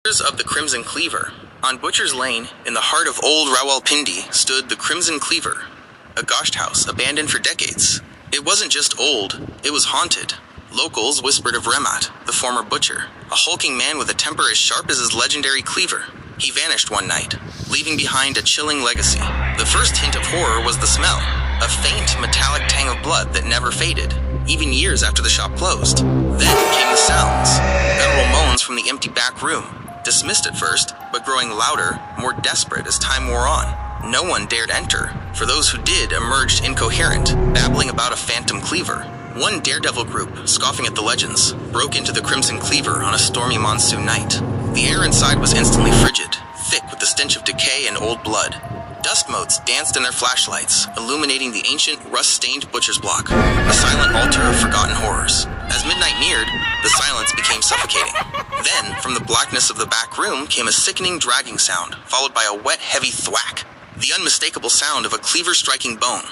Of the Crimson Cleaver. On Butcher's Lane, in the heart of old Rawalpindi, stood the Crimson Cleaver, a ghost house abandoned for decades. It wasn't just old, it was haunted. Locals whispered of Remat, the former butcher, a hulking man with a temper as sharp as his legendary cleaver. He vanished one night, leaving behind a chilling legacy. The first hint of horror was the smell, a faint metallic tang of blood that never faded, even years after the shop closed. Then came the sounds, guttural moans from the empty back room. Dismissed at first, but growing louder, more desperate as time wore on. No one dared enter, for those who did emerged incoherent, babbling about a phantom cleaver. One daredevil group, scoffing at the legends, broke into the Crimson Cleaver on a stormy monsoon night. The air inside was instantly frigid, thick with the stench of decay and old blood. Dust motes danced in their flashlights, illuminating the ancient, rust-stained butcher's block, a silent altar of forgotten horrors. As midnight neared, the silence became suffocating. Then, from the blackness of the back room came a sickening dragging sound, followed by a wet, heavy thwack, the unmistakable sound of a cleaver striking bone.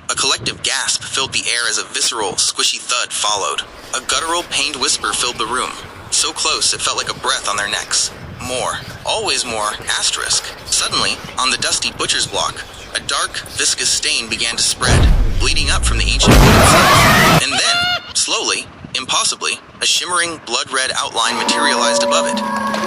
A collective gasp filled the air as a visceral, squishy thud followed. A guttural, pained whisper filled the room, so close it felt like a breath on their necks. More, always more, asterisk. Suddenly, on the dusty butcher's block, a dark, viscous stain began to spread, bleeding up from the ancient wooden floor. And then, slowly, impossibly, a shimmering, blood-red outline materialized above it.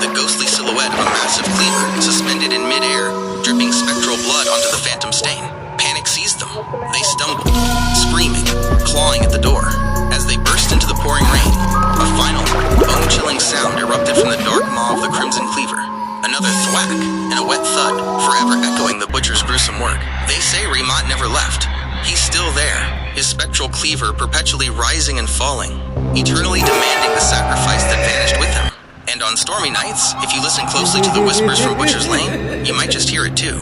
The ghostly silhouette of a massive cleaver suspended in mid-air, dripping spectral blood onto the phantom stain. Panic seized them. They stumbled, screaming, clawing at the door. As they burst into the pouring rain, a final, bone-chilling sound erupted from the dark maw of the Crimson Cleaver. Another thwack, and a wet thud, forever echoing the butcher's gruesome work. They say Remat never left. He's still there, his spectral cleaver perpetually rising and falling, eternally demanding the sacrifice that vanished with him. And on stormy nights, if you listen closely to the whispers from Butcher's Lane, you might just hear it too.